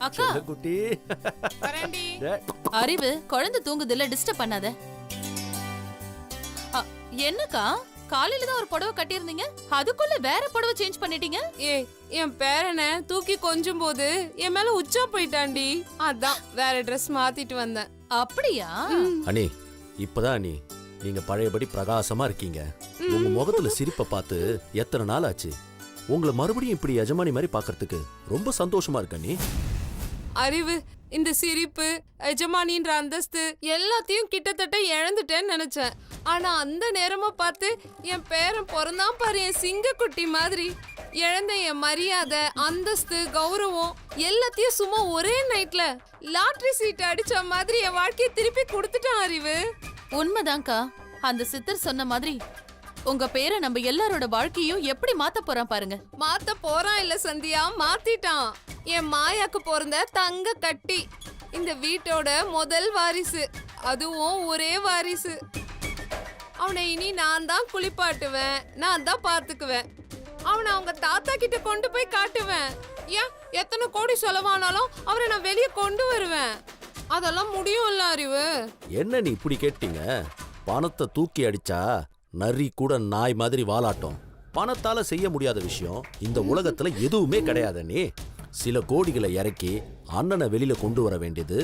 அக்கா குட்டி வரேன்டி. அறிவு குழந்தை தூங்குதுல டிஸ்டர்ப் பண்ணாத. என்னக்கா காலையில தான் ஒரு புடவை கட்டியிருந்தீங்க, அதுக்குள்ள வேற புடவை சேஞ்ச் பண்ணிட்டீங்க? ஏய், என் பேரனை தூக்கி கொஞ்சும் போது என் மேல உச்சா போயிட்டான்டி. அதான் வேற ட்ரெஸ் மாத்திட்டு வந்தேன். அப்படியா? அண்ணி இப்பதான் அண்ணி நீங்க பழையபடி பிரகாசமா இருக்கீங்க. உங்க முகத்துல சிரிப்பை பார்த்து எத்தனை நாள் ஆச்சு. உங்களை மறுபடியும் இப்படி எஜமானி மாதிரி பாக்குறதுக்கு ரொம்ப சந்தோஷமா இருக்கு அண்ணி. அறிவு, இந்த சிரிப்பு, எஜமானின்ற அந்தஸ்து எல்லாத்தையும் கிட்டத்தட்ட இழந்துட்டேன்னு நினைச்சேன். ஆனா அந்த நேரமா பார்த்து என் பேரன் பிறந்தான் பாரு, என் சிங்கக்குட்டி மாதிரி. இழந்த என் மரியாதை, அந்தஸ்து, கௌரவம் எல்லாத்தையும் சும்மா ஒரே நைட்ல லாட்டரி சீட் அடிச்ச மாதிரி என் வாழ்க்கையை திருப்பி கொடுத்துட்டான் அறிவு. உண்மைதான்க்கா, அந்த சித்தர் சொன்ன மாதிரி உங்க பேரை நம்ம எல்லாரோட வாழ்க்கையும் எப்படி மாத்த போறான் பாருங்க. மாத்த போறான் இல்ல சந்தியா, மாத்திட்டான். என் மாயாக்கு பிறந்த தங்க கட்டி, இந்த வீட்டோட முதல் வாரிசு, அதுவும் ஒரே வாரிசு. அவனை இனி நான் தான் குளிப்பாட்டுவேன், நான் தான் பார்த்துக்குவேன். அவனை அவங்க தாத்தா கிட்ட கொண்டு போய் காட்டுவேன். ஏன் எத்தனை கோடி செலவானாலும் அவரை நான் வெளியே கொண்டு வருவேன். அதெல்லாம் முடியும்ல அறிவு. என்ன நீ இப்படி கேட்டீங்க? பணத்தை தூக்கி அடிச்சா நரி கூட நாய் மாதிரி வாலாட்டம். பணத்தால செய்ய முடியாத விஷயம் இந்த உலகத்துல எதுவுமே கிடையாது. நீ சில கோடிகளை இறக்கி அண்ணனை வெளியில கொண்டு வர வேண்டியது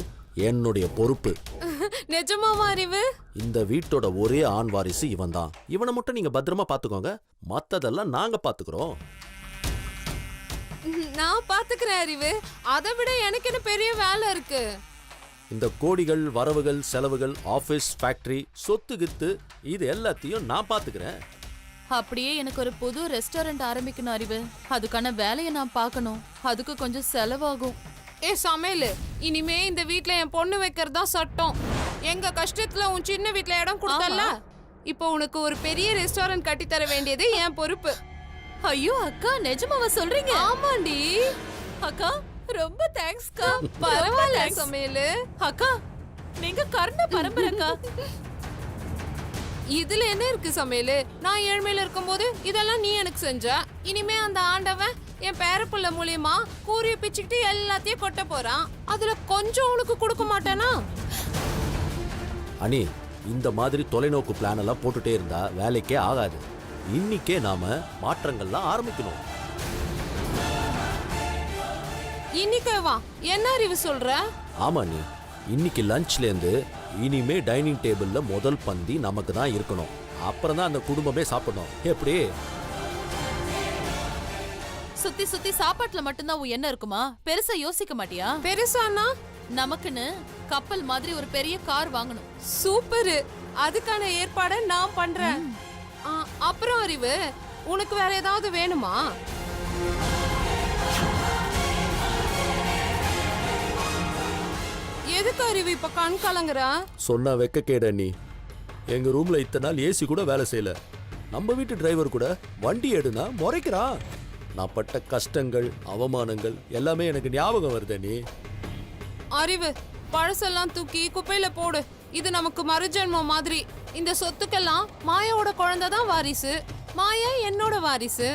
என்னுடைய பொறுப்பு. நிஜமாவா அறிவு? இந்த வீட்டோட ஒரே ஆண் வாரிசு இவன் தான். இவனை மட்டும் நீங்க பத்திரமா பாத்துக்கோங்க, மத்ததெல்லாம் நாங்க பாத்துக்கிறோம். நான் பாத்துக்கிறேன் அறிவு. அதை விட எனக்கு என்ன பெரிய வேலை இருக்கு. இந்த கோடிகள், வரவுகள், செலவுகள், ஆபீஸ், ஃபேக்டரி, சொத்து கித்து இது எல்லாத்தையும் நான் பாத்துக்கிறேன். அப்படியே எனக்கு ஒரு புது ரெஸ்டாரண்ட் ஆரம்பிக்கணும் அறிவு. அதுக்கான வேலையை நான் பார்க்கணும். அதுக்கு கொஞ்சம் செலவாகும். ஏ சமையல், இனிமே இந்த வீட்ல என் பொண்ணு வைக்கிறதா சட்டம். எங்க கஷ்டத்துல உன் சின்ன வீட்ல இடம் கொடுத்தல்ல, இப்போ உனக்கு ஒரு பெரிய ரெஸ்டாரண்ட் கட்டி தர வேண்டியது என் பொறுப்பு. ஐயோ அக்கா, நிஜமாவா சொல்றீங்க? ஆமாண்டி அக்கா, ரொம்ப தேங்க்ஸ்க்கா. பரவாயில்ல சமையல். அக்கா, நீங்க கர்ண பரம்பரைக்கா. இதுல என்ன இருக்கு சமையல்? நான் ஏழ்மையில இருக்கும்போது இதெல்லாம் நீ எனக்கு செஞ்ச. இனிமே அந்த ஆண்டவன் என் பேரப்புள்ள மூலியமா கூரிய பிச்சுக்கிட்டு எல்லாத்தையும் கொட்ட போறான். அதுல கொஞ்சம் உனக்கு கொடுக்க மாட்டேனா? அனி, இந்த மாதிரி தொலைநோக்கு பிளான் எல்லாம் போட்டுட்டே இருந்தா வேலைக்கே ஆகாது. இன்னைக்கே நாம மாற்றங்கள்லாம் ஆரம்பிக்கணும். இன்னைக்கேவா? என்ன அறிவு சொல்ற? ஆமா நீ, இன்னைக்கு லஞ்ச்ல இருந்து இனிமே டைனிங் டேபிள்ல முதல் பந்தி நமக்கு தான் இருக்கணும். அப்புறம் தான் அந்த குடும்பமே சாப்பிடணும். எப்படி? சுத்தி சுத்தி சாப்பாட்டுல மட்டும்தான் உன் என்ன இருக்குமா? பெருசா யோசிக்க மாட்டியா? பெருசானா? நமக்குன்னு கப்பல் மாதிரி ஒரு பெரிய கார் வாங்கணும். சூப்பர், அதுக்கான ஏற்பாடை நான் பண்றேன். அப்புறம் அறிவு, உனக்கு வேற ஏதாவது வேணுமா? எதுக்கு அறிவு இப்ப கண் கலங்குறா? சொன்னா வெக்க கேட நீ. எங்க ரூம்ல இத்தனை நாள் ஏசி கூட வேலை செய்யல. நம்ம வீட்டு டிரைவர் கூட வண்டி எடுனா முறைக்கிறான். நான் பட்ட கஷ்டங்கள், அவமானங்கள் எல்லாமே எனக்கு ஞாபகம் வருது. நீ அறிவு, பழசெல்லாம் தூக்கி குப்பையில போடு. இது நமக்கு மறுஜென்மம் மாதிரி. இந்த சொத்துக்கெல்லாம் மாயாவோட குழந்தை தான் வாரிசு, மாயா என்னோட வாரிசு.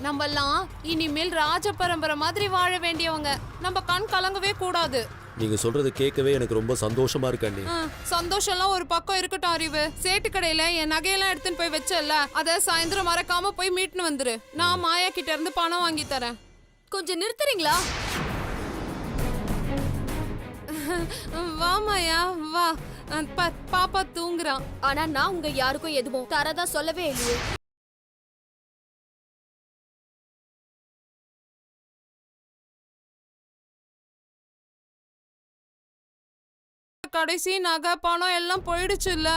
நம்மெல்லாம் இனிமேல் ராஜ பரம்பரை மாதிரி வாழ வேண்டியவங்க. நம்ம கண் கலங்கவே கூடாது. நீங்க சொல்றது கேட்கவே எனக்கு ரொம்ப சந்தோஷமா இருக்கு அண்ணி. சந்தோஷம்லாம் ஒரு பக்கம் இருக்கட்டும் அறிவு. சேட்டு கடையில என் நகையெல்லாம் எடுத்துன்னு போய் வச்சல, அத சாயந்தரம் மறக்காம போய் மீட்டுன்னு வந்துரு. நான் மாயா கிட்ட இருந்து பணம் வாங்கி தரேன். கொஞ்சம் நிறுத்துறீங்களா? வா மாயா வா. பாப்பா தூங்குறான். ஆனா நான் உங்க யாருக்கும் எதுவும் தரதா சொல்லவே இல்லையே. கடைசி நகை பணம் எல்லாம் போயிடுச்சுல்ல,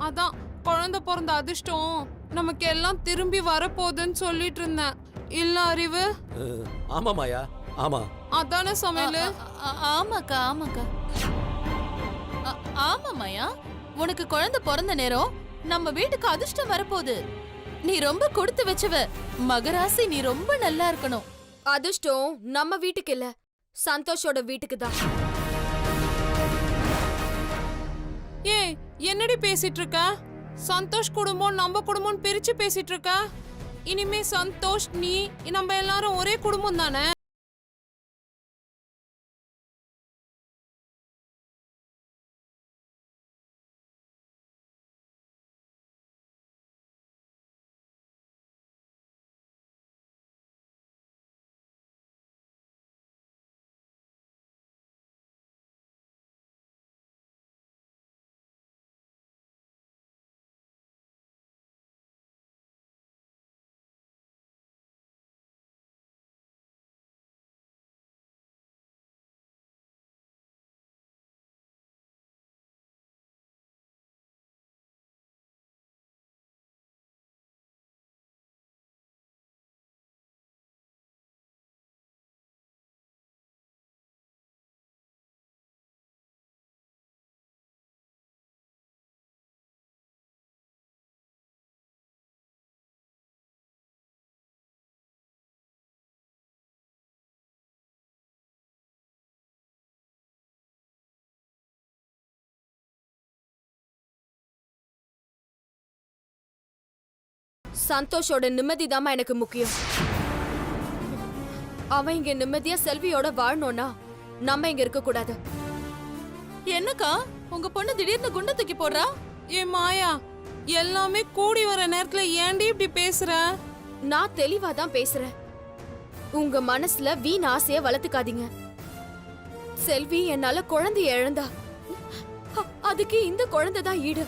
அதான் குழந்தை பிறந்த அதிர்ஷ்டம் நமக்கு எல்லாம் திரும்பி வரப்போகுதுன்னு சொல்லிட்டு இருந்தேன். இல்ல அறிவு? ஆமா மாயா, ஆமா. அதானே சமையல்? ஆமாக்கா, ஆமாக்கா. ஆமா மாயா, உனக்கு குழந்தை பிறந்த நேரம் நம்ம வீட்டுக்கு அதிர்ஷ்டம் வரப்போகுது. நீ ரொம்ப கொடுத்து வச்சவ மகராசி. நீ ரொம்ப நல்லா இருக்கணும். அதிர்ஷ்டம் நம்ம வீட்டுக்கு இல்ல, சந்தோஷோட வீட்டுக்கு தான். ஏய், என்னடி பேசிட்டு இருக்க? சந்தோஷ் குடும்பம் நம்ம குடும்பம் பிரிச்சு பேசிட்டு இருக்க. இனிமே சந்தோஷ், நீ, நம்ம எல்லாரும் ஒரே குடும்பம் தானே? சந்தோஷோட நிம்மதி தாம்மா எனக்கு முக்கியம். அவன் இங்க நிம்மதியா செல்வியோட வாழணும்னா நம்ம இங்க இருக்க கூடாது. என்னக்கா உங்க பொண்ணு திடீர்னு குண்டை தூக்கி போடுறா? ஏ மாயா, எல்லாமே கூடி வர நேரத்துல ஏன்டி இப்படி பேசுற? நான் தெளிவா தான் பேசுறேன். உங்க மனசுல வீண் ஆசைய வளர்த்துக்காதீங்க. செல்வி என்னால குழந்தை இழந்தா, அதுக்கு இந்த குழந்தை தான் ஈடு.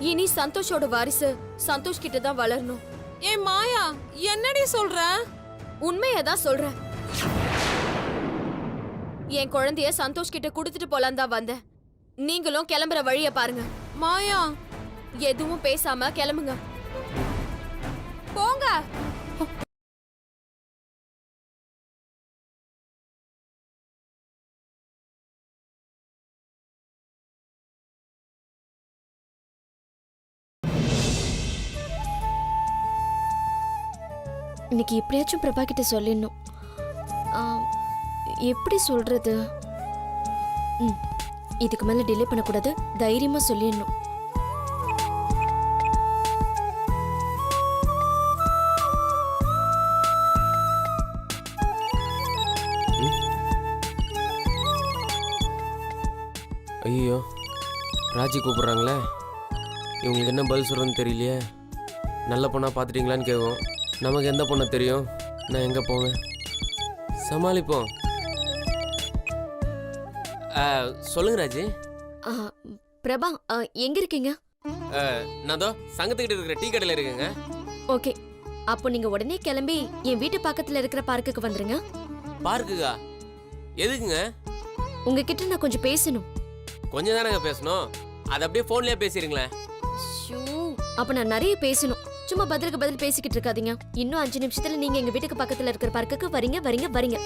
இனி சந்தோஷோட வாரிசு சந்தோஷ் கிட்ட தான் வளரணும். ஏ மாயா, என்னடி சொல்ற? உண்மையதான் சொல்றேன். என் குழந்தைய சந்தோஷ் கிட்ட கொடுத்துட்டு போலாம் தான் வந்தேன். நீங்களும் கிளம்புற வழிய பாருங்க. மாயா, எதுவும் பேசாம கிளம்புங்க. போங்க. இன்னைக்கு எப்படியாச்சும் பிரபா கிட்ட சொல்லிடணும். எப்படி சொல்றது? இதுக்கு மேல டிலே பண்ணக்கூடாது, தைரியமா சொல்லிடணும். ஐயோ, ராஜி கூப்பிட்றாங்களே. இவங்களுக்கு என்ன பதில் சொல்கிறதுன்னு தெரியலையே. நல்ல பொண்ணாக பார்த்துட்டிங்களான்னு கேட்கும். நமக்கு எந்த பொண்ணை தெரியும்? நான் எங்கே போவேன்? சமாளிப்போம். சொல்லுங்க ராஜி. பிரபா, எங்க இருக்கீங்க? நான் தோ சங்கத்துக்கிட்ட இருக்கிற டீ கடையில் இருக்குங்க. ஓகே, அப்போ நீங்க உடனே கிளம்பி என் வீட்டு பக்கத்துல இருக்கிற பார்க்குக்கு வந்துருங்க. பார்க்குக்கா? எதுக்குங்க? உங்ககிட்ட நான் கொஞ்சம் பேசணும். கொஞ்சம் தானங்க பேசணும், அதை அப்படியே ஃபோன்லேயே பேசிடுங்களேன். அப்ப நான் நிறைய பேசணும். சும்மா பதிலுக்கு பதில் பேசிக்கிட்டு இருக்காதீங்க. இன்னும் 5 நிமிஷத்துல நீங்க எங்க வீட்டுக்கு பக்கத்துல இருக்கிற பார்க்குக்கு வரீங்க வரீங்க வரீங்க.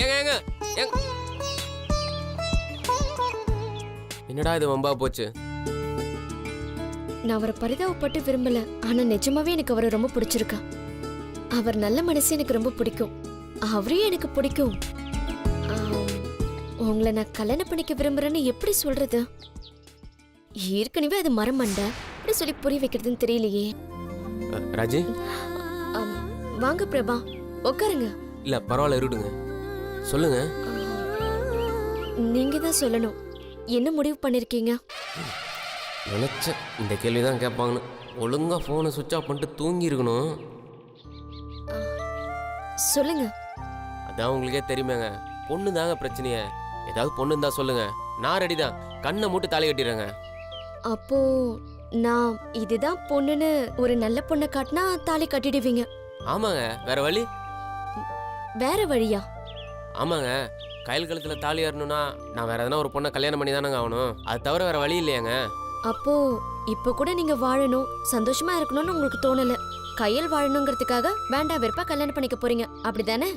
ஏங்க ஏங்க ஏங்க, என்னடா இது வம்பா போச்சு? நான் அவரை பரிதாபப்பட்டு விரும்பல, ஆனா நிஜமாவே எனக்கு அவரை ரொம்ப பிடிச்சிருக்கா. அவர் நல்ல மனசு எனக்கு ரொம்ப பிடிக்கும். அவரையும் எனக்கு பிடிக்கும். உங்களை நான் கல்யாணம் பண்ணிக்க விரும்புறேன்னு எப்படி சொல்றது? ஏற்கனவே அது மரமண்டை, எப்படி சொல்லி புரிய வைக்கிறதுன்னு தெரியலையே. ராஜி, வாங்க பிரபா, உட்காருங்க. இல்ல பரவாயில்ல, இருடுங்க. சொல்லுங்க. நீங்க தான் சொல்லணும். என்ன முடிவு பண்ணிருக்கீங்க? நினைச்சேன் இந்த கேள்விதான் கேட்பாங்கன்னு. ஒழுங்கா போனை சுவிட்ச் ஆஃப் பண்ணிட்டு தூங்கி இருக்கணும். சொல்லுங்க. அதான் உங்களுக்கே தெரியுமேங்க, பொண்ணு தாங்க பிரச்சனையே. ஏதாவது பொண்ணு இருந்தா சொல்லுங்க, நான் ரெடி தான். கண்ணை மூட்டு தாலி கட்டிடுறேங்க. அப்போ நான் இதுதான் பொண்ணுன்னு ஒரு நல்ல பொண்ணை காட்டினா தாலி கட்டிடுவீங்க? ஆமாங்க, வேற வழி? வேற வழியா? ஆமாங்க, கையில் கழுத்துல தாலி ஏறணும்னா நான் வேற எதனா ஒரு பொண்ணை கல்யாணம் பண்ணி தானங்க ஆகணும். அது தவிர வேற வழி இல்லையாங்க. அப்போ இப்ப கூட நீங்க வாழணும், சந்தோஷமா இருக்கணும்னு உங்களுக்கு தோணல. கையில் வாழணுங்கிறதுக்காக வேண்டாம் வெறுப்பா கல்யாணம் பண்ணிக்க போறீங்க, அப்படிதானே?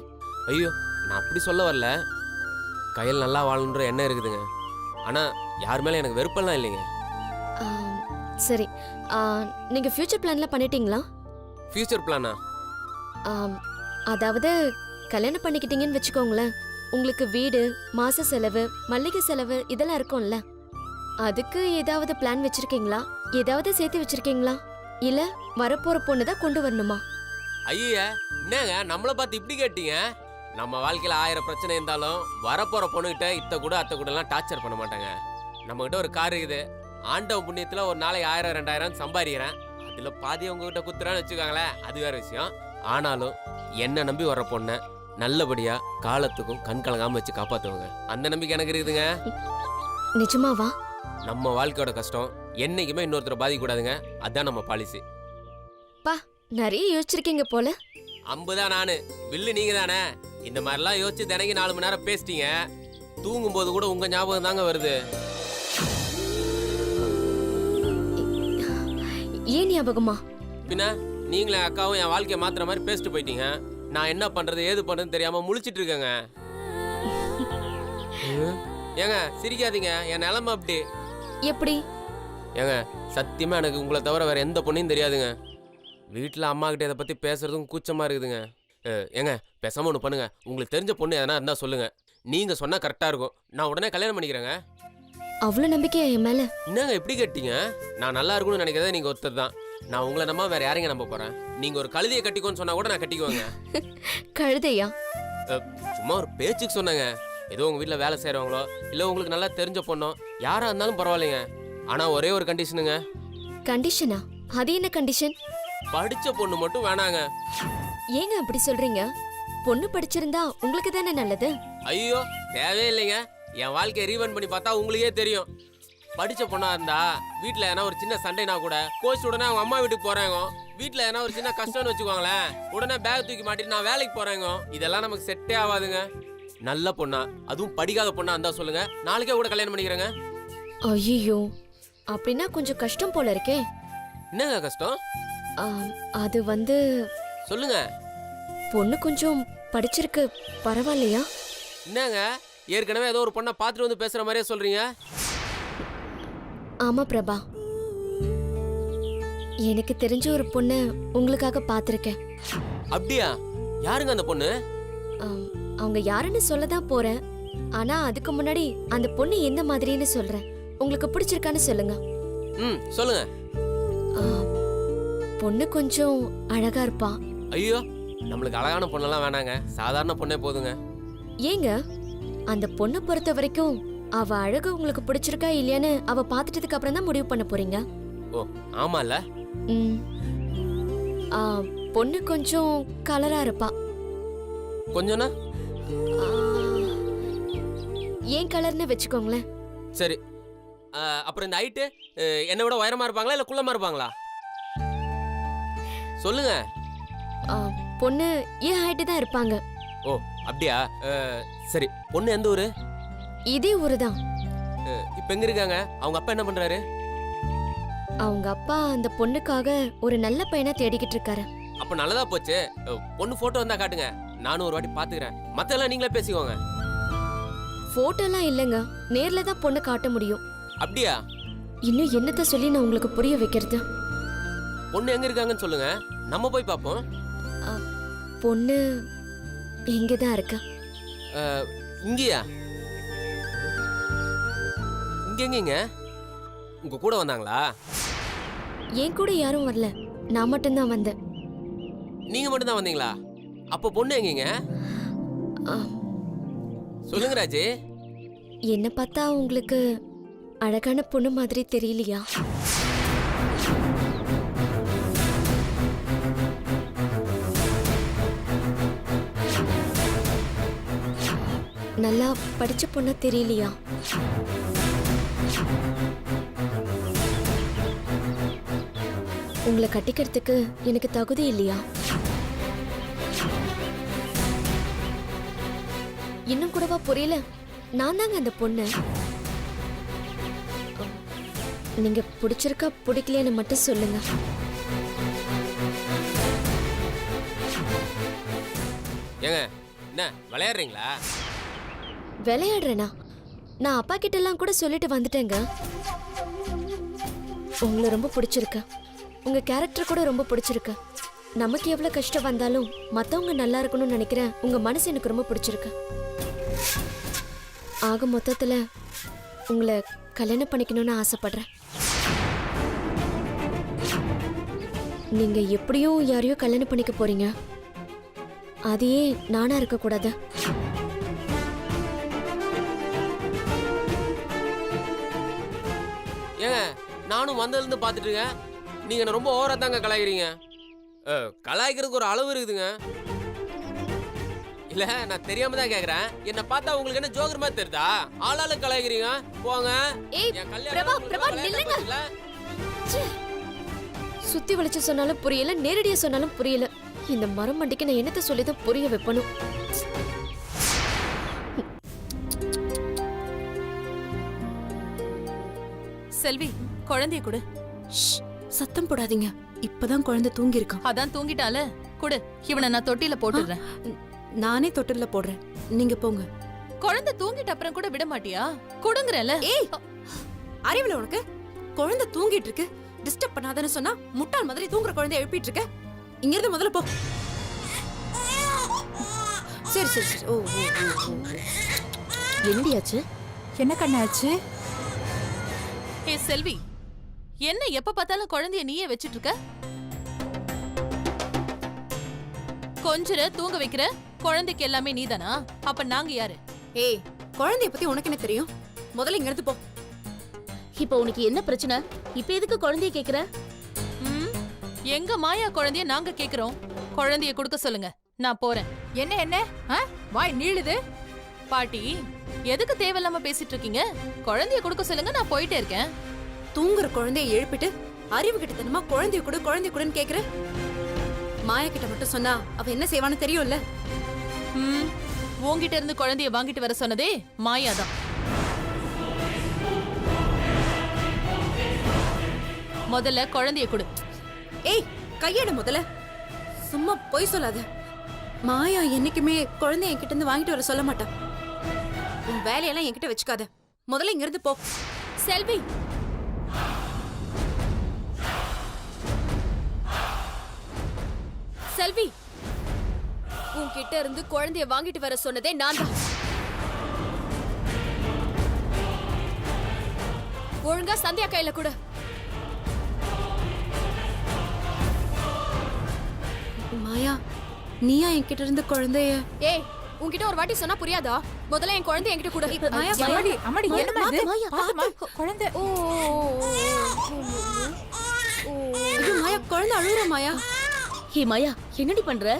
ஐயோ, நான் அப்படி சொல்ல வரல. கையில் நல்லா வாழணுன்ற எண்ணம் இருக்குதுங்க. ஆனா யார் மேல எனக்கு வெறுப்பெல்லாம் இல்லைங்க. சரி, நீங்க ஃபியூச்சர் பிளான்லாம் பண்ணிட்டீங்களா? ஃபியூச்சர் பிளானா? அதாவது கல்யாணம் பண்ணிக்கிட்டீங்கன்னு வச்சுக்கோங்களேன், உங்களுக்கு வீடு, மாச செலவு, மல்லிகை செலவு இதெல்லாம் இருக்கும்ல. அதுக்கு ஏதாவது பிளான் வச்சிருக்கீங்களா? ஏதாவது சேர்த்து வச்சிருக்கீங்களா? இல்ல வரப்போற பொண்ணு தான் கொண்டு வரணுமா? ஐயா, என்னங்க நம்மளை பார்த்து இப்படி கேட்டீங்க? நம்ம வாழ்க்கையில 1000 பிரச்சனை இருந்தாலும் வரப்போற பொண்ணுகிட்ட இத்த கூட அத்தை கூட எல்லாம் டார்ச்சர் பண்ண மாட்டாங்க. நம்ம கிட்ட ஒரு கார் இருக்குது. ஆண்டவன் புண்ணியத்துல ஒரு நாளைக்கு 1000 2000 சம்பாதிக்கிறேன். அதுல பாதி உங்ககிட்ட குத்துறான்னு வச்சுக்காங்களேன், அது வேற விஷயம். ஆனாலும் என்ன நம்பி வர்ற பொண்ணை நல்லபடியா காலத்துக்கும் கண் கலங்காம வச்சு காப்பாத்துவாங்க. அந்த நம்பிக்கை எனக்கு இருக்குதுங்க. நிஜமாவா? நம்ம வாழ்க்கையோட கஷ்டம் என்னைக்குமே இன்னொருத்தரை பாதிக்க கூடாதுங்க. அதான் நம்ம பாலிசி. பா, நிறைய யோசிச்சிருக்கீங்க போல. அம்புதான் நானு, வில்லு நீங்க தானே. இந்த மாதிரிலாம் யோசிச்சு தினைக்கு 4 மணி நேரம் பேசிட்டீங்க. தூங்கும் போது கூட உங்க ஞாபகம் தாங்க வருது. ஏன் ஞாபகமா? பின்ன நீங்களும் அக்காவும் என் வாழ்க்கையை மாத்துற மாதிரி பேசிட்டு போயிட்டீங்க. நான் என்ன பண்றது ஏது பண்றதுன்னு தெரியாம முழிச்சிட்டு இருக்கேங்க. ஏங்க சிரிக்காதீங்க, என் நிலைமை அப்படி. எப்படி? ஏங்க சத்தியமா எனக்கு உங்களை தவிர வேற எந்த பொண்ணையும் தெரியாதுங்க. வீட்டில் அம்மா கிட்ட இதை பத்தி பேசுறதும் கூச்சமா இருக்குதுங்க. ஏங்க பேசாம ஒன்று பண்ணுங்க, உங்களுக்கு தெரிஞ்ச பொண்ணு எதனா இருந்தா சொல்லுங்க. நீங்க சொன்னா கரெக்டா இருக்கும். நான் உடனே கல்யாணம் பண்ணிக்கிறேங்க. அவ்வளவு நம்பிக்கையா என் மேல? என்னங்க எப்படி கேட்டீங்க? நான் நல்லா இருக்கும்னு நினைக்கிறதே நீங்க ஒருத்தர் தான். நான் உங்களை நம்ப வேற யாரைங்க நம்ப போறேன்? நீங்க ஒரு கழுதையை கட்டிக்கோன்னு சொன்னா கூட நான் கட்டிக்குவேங்க. கழுதையா? சும்மா ஒரு பேச்சுக்கு சொன்னேங்க. ஏதோ உங்க வீட்ல வேலை செய்றவங்களோ இல்ல உங்களுக்கு நல்லா தெரிஞ்ச பொண்ணோ யாரா இருந்தாலும் பரவாயில்லைங்க. ஆனா ஒரே ஒரு கண்டிஷனுங்க. கண்டிஷனா? அது என்ன கண்டிஷன்? படிச்ச பொண்ணு மட்டும் வேணாங்க. ஏங்க அப்படி சொல்றீங்க? பொண்ணு படிச்சிருந்தா உங்களுக்கு தானே நல்லது. ஐயோ தேவையே இல்லைங்க. என் வாழ்க்கையை ரீவன் பண்ணி பார்த்தா உங்களுக்கே தெரியும். படிச்ச பொண்ணா இருந்தா வீட்டுல ஏன்னா ஒரு சின்ன சண்டைனா கூட கோச் உடனே அவங்க அம்மா வீட்டுக்கு போறாங்க. வீட்டுல ஏன்னா ஒரு சின்ன கஷ்டம்னு வச்சுக்கோங்களேன், உடனே பேக் தூக்கி மாட்டிட்டு நான் வேலைக்கு போறேங்க. இதெல்லாம் நமக்கு செட்டே ஆகாதுங்க. நல்ல பொண்ணா அதுவும் படிக்காத பொண்ணா இருந்தா சொல்லுங்க, நாளைக்கே கூட கல்யாணம் பண்ணிக்கிறேங்க. ஐயோ, அப்படின்னா கொஞ்சம் கஷ்டம் போல இருக்கே. என்னங்க கஷ்டம்? அது வந்து சொல்லுங்க. பொண்ணு கொஞ்சம் படிச்சிருக்கு, பரவாயில்லையா? என்னங்க ஏற்கனவே ஏதோ ஒரு பொண்ணை பார்த்துட்டு வந்து பேசுற மாதிரியே சொல்றீங்க? ஆமா பிரபா, எனக்கு தெரிஞ்ச ஒரு பொண்ணு உங்களுக்காக பார்த்திருக்கேன். அப்படியா? யாருங்க அந்த பொண்ணு? அவங்க யாருன்னு சொல்லதான் போறேன். ஆனா அதுக்கு முன்னாடி அந்த பொண்ணு எந்த மாதிரின்னு சொல்றேன். உங்களுக்கு பிடிச்சிருக்கான்னு சொல்லுங்க. சொல்லுங்க. பொண்ணு கொஞ்சம் அழகா இருப்பா. ஐயோ, நம்மளுக்கு அழகான பொண்ணெல்லாம் வேணாங்க, சாதாரண பொண்ணே போதுங்க. ஏங்க, அந்த பொண்ணை பொறுத்த வரைக்கும் அவ அழகு உங்களுக்கு பிடிச்சிருக்கா இல்லையான்னு அவ பாத்துட்டதுக்கு அப்புறம் தான் முடிவு பண்ண போறீங்க. ஓ ஆமால. பொண்ணு கொஞ்சம் கலரா இருப்பா. கொஞ்சம்னா? ஏன் கலர்னு வச்சுக்கோங்களேன். சரி, அப்புறம் இந்த ஹைட்டு என்னை விட உயரமா இருப்பாங்களா இல்ல குள்ளமா இருப்பாங்களா? சொல்லுங்க. பொண்ணு ஏன் ஹைட்டு தான் இருப்பாங்க. ஓ அப்படியா? சரி, பொண்ணு எந்த ஊரு? இதே ஊரு தான். இப்ப எங்க இருக்காங்க? அவங்க அப்பா என்ன பண்றாரு? அவங்க அப்பா அந்த பொண்ணுக்காக ஒரு நல்ல பையனை தேடிக்கிட்டு இருக்காரு. அப்ப நல்லதா போச்சு. பொண்ணு போட்டோ வந்தா காட்டுங்க, நானும் ஒரு வாட்டி பாத்துக்கிறேன். மத்தெல்லாம் நீங்களே பேசிக்கோங்க. போட்டோலாம் இல்லைங்க, நேர்ல தான் பொண்ணு காட்ட முடியும். அப்படியா? இன்னும் என்னத்த சொல்லி நான் உங்களுக்கு புரிய வைக்கிறது? பொண்ணு எங்க இருக்காங்கன்னு சொல்லுங்க, நம்ம போய் பாப்போம். பொண்ணு இங்கதான் இருக்கா. இங்கயா? இங்க எங்கீங்க? உங்க கூட வந்தாங்களா? என் கூட யாரும் வரல, நான் மட்டும்தான் வந்தேன். நீங்க மட்டும் தான் வந்தீங்களா? அப்ப பொண்ணு எங்கீங்க? சொல்லுங்க ராஜி. என்ன பார்த்தா உங்களுக்கு அழகான பொண்ணு மாதிரி தெரியலையா? நல்லா படிச்ச பொண்ணு தெரியலையா? உங்களை கட்டிக்கிறதுக்கு எனக்கு தகுதி இல்லையா? இன்னும் கூடவா புரியல? நான் தாங்க அந்த பொண்ணு. நீங்க பிடிச்சிருக்கா பிடிக்கலையான்னு மட்டும் சொல்லுங்க. ஏங்க என்ன விளையாடுறீங்களா? விளையாடுறேனா? நான் அப்பா கிட்ட எல்லாம் கூட சொல்லிட்டு வந்துட்டேங்க. உங்களை ரொம்ப பிடிச்சிருக்கு, உங்க கேரக்டர் கூட ரொம்ப பிடிச்சிருக்கு. நமக்கு எவ்வளவு கஷ்டம் வந்தாலும் மத்தவங்க நல்லா இருக்கணும்னு நினைக்கிறேன். உங்க மனசு எனக்கு ரொம்ப பிடிச்சிருக்கு. ஆக மொத்தத்துல உங்களை கல்யாணம் பண்ணிக்கணும்னு ஆசைப்படுறேன். நீங்க எப்படியும் யாரையும் கல்யாணம் பண்ணிக்க போறீங்க, அதையே நானா இருக்க கூடாது. ஏங்க நானும் வந்ததுல இருந்து பாத்துட்டு இருக்கேன், நீங்க என்ன ரொம்ப ஓவரா தாங்க கலாய்க்கிறீங்க. கலாய்க்கிறதுக்கு ஒரு அளவு இருக்குதுங்க. இல்ல நான் தெரியாம தான் கேக்குறேன். என்ன பார்த்தா உங்களுக்கு என்ன ஜோக்கர் மாதிரி தெரியுதா? ஆளாளு கலாய்க்கிறீங்க போங்க. என் கல்யாணம் சுத்தி வளைச்சு சொன்னாலும் புரியல, நேரடியா சொன்னாலும் புரியல. இந்த மரம் மண்டிக்கு நான் என்னத்த சொல்லிதான் புரிய வைப்பனும். செல்வி, குழந்தைய கொடு. சத்தம் போடாதீங்க, இப்பதான் குழந்தை தூங்கி இருக்கான். அதான் தூங்கிட்டால, கொடு. இவனை நான் தொட்டில போட்டுடுறேன். நானே தொட்டில போடுறேன், நீங்க போங்க. குழந்தை தூங்கிட்ட அப்புறம் கூட விட மாட்டியா? கொடுங்கறல. ஏய், அறிவுல உனக்கு? குழந்தை தூங்கிட்டு இருக்கு, டிஸ்டர்ப் பண்ணாதன்னு சொன்னா முட்டாள் மாதிரி தூங்குற குழந்தைய எழுப்பிட்டு இருக்க. இங்க இருந்து முதல்ல போ. சரி சரி சரி. ஓ என்னடியாச்சு? என்ன கண்ணாச்சு? ஏ செல்வி, என்ன எப்ப பார்த்தாலும் குழந்தைய நீயே வச்சிட்டு இருக்க? கொஞ்சர தூங்க வைக்கிற, குழந்தைக்கு எல்லாமே நீதானா? அப்ப நாங்க யாரு? ஏய், குழந்தைய பத்தி உனக்கு என்ன தெரியும்? முதல்ல இங்க இருந்து போ. இப்போ உனக்கு என்ன பிரச்சனை? இப்ப எதுக்கு குழந்தைய கேக்குற? ம், எங்க மாயா குழந்தைய நாங்க கேக்குறோம். குழந்தைய கொடுக்க சொல்லுங்க, நான் போறேன். என்ன வாய் நீளுது. பாட்டி, எதுக்கு தேவையில்லாம பேசிட்டு இருக்கீங்க? குழந்தைய கொடுக்க சொல்லுங்க, நான் போயிட்டே இருக்கேன். தூங்குற குழந்தைய எழுப்பிட்டு அறிவு கிட்டத்தனமா குழந்தைய கூடன்னு கேக்குற. மாயா கிட்ட மட்டும் சொன்னா அவ என்ன செய்வான்னு தெரியும்ல. ம், உன்கிட்ட இருந்து குழந்தைய வாங்கிட்டு வர சொன்னதே மாயாதான். முதல்ல குழந்தைய கொடு. ஏய், கையெடு முதல்ல. சும்மா பொய் சொல்லாத. மாயா என்னைக்குமே குழந்தைய என்கிட்ட இருந்து வாங்கிட்டு வர சொல்ல மாட்டா. உன் வேலையெல்லாம் என்கிட்ட வச்சுக்காத. முதல்ல இங்க இருந்து போ. செல்வி, செல்வி, உன்கிட்ட இருந்து குழந்தைய வாங்கிட்டு வர சொன்னதே நான் தான். ஒழுங்கா சந்தியா கையில கொடு. மாயா, நீயா என்கிட்ட இருந்து குழந்தைய? ஏய், உன்கிட்ட ஒரு வாட்டி சொன்னா புரியாதா? முதல்ல என் குழந்தை என்கிட்ட கொடு. மாயா, அம்மாடி என்னமா இது? பாத்துமா, குழந்தை. ஐயோ, மாயா, குழந்தை அழுகுற மாயா. ஹே மாயா, என்னடி பண்ற?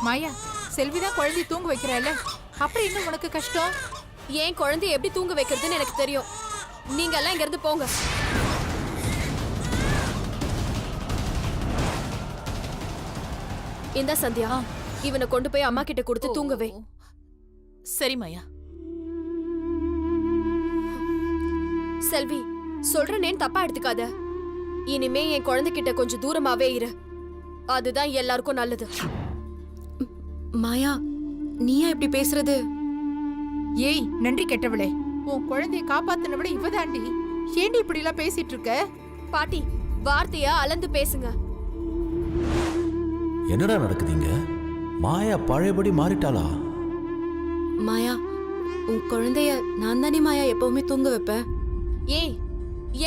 மாயா, செல்விதான் குழந்தைய தூங்க வைக்கிறாள். அப்புறம் இன்னும் உனக்கு கஷ்டம். ஏன் குழந்தைய எப்படி தூங்க வைக்கிறதுன்னு எனக்கு தெரியும். நீங்க எல்லாம் இங்க இருந்து போங்க. இந்த சந்தியா, இவனை கொண்டு போய் அம்மா கிட்ட கொடுத்து தூங்கவே. சரி மாயா. செல்வி, சொல்றேன்னு தப்பா எடுத்துக்காத. இனிமே என் குழந்தைகிட்ட கொஞ்சம் தூரமாவே இரு. அதுதான் எல்லாருக்கும் நல்லது. மாயா, நீயா இப்படி பேசுறது? ஏய், நன்றி கெட்டவளே, உன் குழந்தைய காப்பாத்தினவள இவதாண்டி. ஏண்டி இப்படி எல்லாம் பேசிட்டு இருக்க? பாட்டி, வார்த்தையா அளந்து பேசுங்க. என்னடா நடக்குதுங்க? மாயா பழையபடி மாறிட்டாளா? மாயா, உன் குழந்தைய நான் தானே மாயா எப்பவுமே தூங்க வைப்பேன். ஏய்,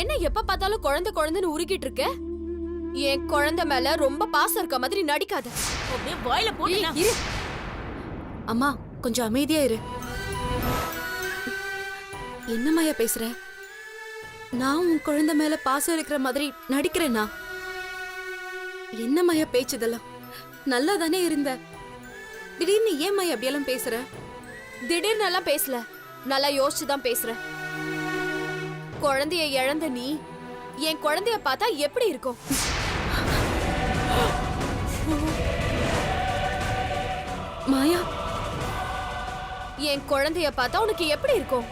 என்ன எப்ப பார்த்தாலும் குழந்தைன்னு உருகிட்டு இருக்க? என் குழந்தை மேல ரொம்ப பாசம் இருக்க மாதிரி நடிக்காத. அப்படியே வாயில போட்டு இரு. அம்மா, கொஞ்சம் அமைதியா இரு. என்ன மாயா பேசுற? நான் உன் குழந்தை மேல பாசம் இருக்கிற மாதிரி நடிக்கிறேனா? என்ன மாயா பேச்சுதெல்லாம்? நல்லா தானே இருந்த. திடீர்னு ஏன் மாயா அப்படியெல்லாம் பேசுற? திடீர்னு எல்லாம் பேசல, நல்லா யோசிச்சுதான் பேசுற. குழந்தைய இழந்த நீ என் குழந்தைய பார்த்தா எப்படி இருக்கும்? மாயா, என் குழந்தைய பார்த்தா உனக்கு எப்படி இருக்கும்?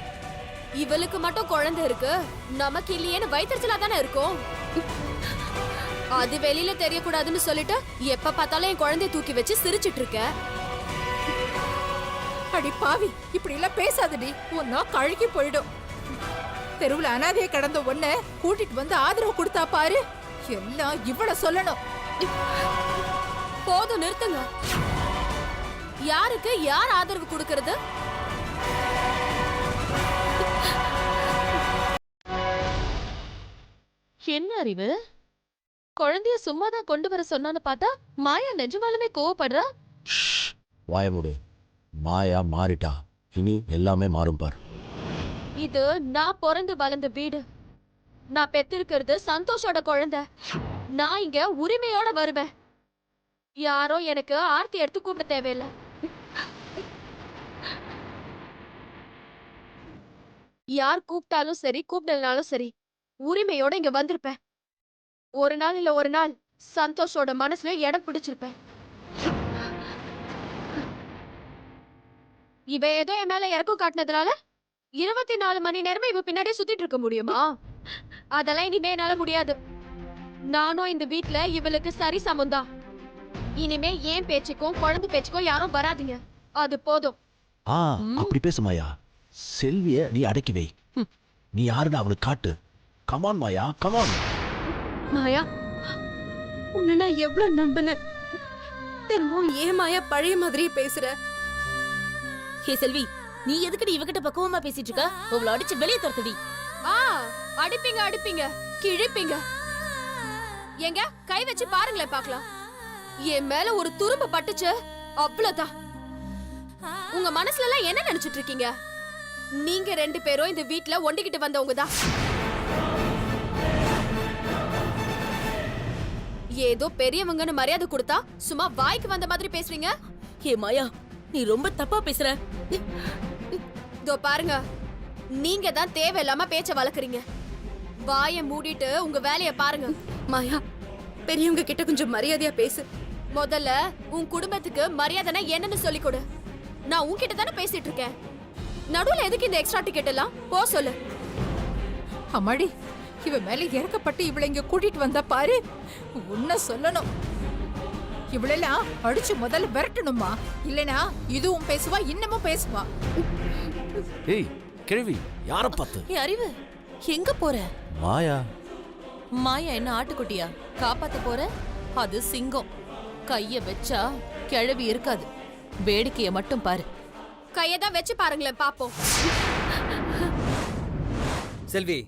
இவளுக்கு மட்டும் குழந்தை இருக்கு, நமக்கு இல்லையேன்னு வயிற்றுச்சலா தானே இருக்கும். அது வெளியில தெரியக்கூடாதுன்னு சொல்லிட்டு எப்ப பார்த்தாலும் என் குழந்தைய தூக்கி வச்சு சிரிச்சிட்டு இருக்க. அடி பாவி, இப்படி எல்லாம் பேசாதடி. உன்னா கழுகி போயிடும். தெருவுல அனாதைய கடந்த ஒன்ன கூட்டிட்டு வந்து ஆதரவு கொடுத்தா பாரு. எல்லாம் இவள சொல்லணும். போதும், நிறுத்துங்க. யாருக்கு யார் ஆதரவு கொடுக்கறது? என்ன அறிவு? குழந்தைய சும்மாதான் கொண்டு வர சொன்னான்னு பார்த்தா மாயா நிஜமாலுமே கோவப்படுறா. வாய மூடு. மாயா மாறிட்டா. இனி எல்லாமே மாறும் பார். இது நான் பிறந்து வளர்ந்த வீடு. நான் பெத்திருக்கிறது சந்தோஷோட குழந்தை. நான் இங்க உரிமையோட வருவேன். யாரோ எனக்கு ஆர்த்தி எடுத்து கூப்பிட தேவையில்லை. யார் கூப்பிட்டாலும் சரி, கூப்பிடலனாலும் சரி, உரிமையோட இங்க வந்திருப்பேன். ஒரு நாள் இல்ல ஒரு நாள் சந்தோஷோட மனசுல இடம் பிடிச்சிருப்பேன். இவ ஏதோ என் மேல இறக்கம் காட்டினதுனால 24 மணி நேரமா இவ பின்னாடியே சுத்திட்டு இருக்க முடியுமா? அதெல்லாம் இனிமே என்னால முடியாது. நானும் இந்த வீட்ல இவளுக்கு சரி சமந்தான். இனிமே ஏன் பேச்சுக்கும் குழந்தை பேச்சுக்கும் யாரும் வராதீங்க. அது போதும். அப்படி பேசு மாயா. செல்விய நீ அடக்கி வை. நீ யாருன்னு அவளுக்கு காட்டு. கமான் மாயா, கமான். மாயா, உன்னை நான் எவ்வளவு நம்பினேன். திரும்பவும் ஏன் மாயா பழைய மாதிரி பேசுற? ஹே செல்வி, நீ எதுக்குடி இவகிட்ட பக்குவமா பேசிட்டு இருக்க? அவளை அடிச்சு வெளியே துரத்துடி. அடிப்பீங்க அடிப்பீங்க கிழிப்பீங்க. எங்க கை வச்சு பாருங்களேன் பார்க்கலாம். என் மேல ஒரு துரும்பு பட்டுச்சு அவ்வளவுதான். உங்க மனசுல எல்லாம் என்ன நினைச்சிட்டு இருக்கீங்க? நீங்க 2 பேரும் இந்த வீட்ல ஒண்டிக்கிட்டு வந்தவங்க தான். ஏதோ பெரியவங்கன்னு மரியாதை கொடுத்தா சும்மா வாய்க்கு வந்த மாதிரி பேசுறீங்க. ஏ மாயா, நீ ரொம்ப தப்பா பேசுற. இதோ பாருங்க, நீங்க தான் தேவையில்லாம பேச்ச வளர்க்குறீங்க. வாயை மூடிட்டு உங்க வேலைய பாருங்க. மாயா, பெரியவங்க கிட்ட கொஞ்சம் மரியாதையா பேசு. முதல்ல உன் குடும்பத்துக்கு மரியாதைனா என்னன்னு சொல்லி கொடு. நான் உன்கிட்ட தானே பேசிட்டு இருக்கேன். நடுவுல எதுக்கு இந்த எக்ஸ்ட்ரா டிக்கெட் எல்லாம்? போ சொல்லு. அம்மாடி, இவ மேல இறக்கப்பட்டு இவளை இங்க கூட்டிட்டு வந்தா பாரு. உன்ன சொல்லணும், இவளெல்லாம் அடிச்சு முதல்ல விரட்டணுமா, இல்லனா இதுவும் பேசுவா இன்னமும் பேசுவா. ஏய் கிழவி, யார பார்த்து? ஏ அறிவு, எங்க போற? மாயா. மாயா என்ன ஆட்டுக்குட்டியா காப்பாத்த போற? அது சிங்கம். கைய வச்சா கிழவி இருக்காது. வேடிக்கைய மட்டும் பாரு. கையதான் வச்சு பாருங்களேன் பாப்போம். செல்வி,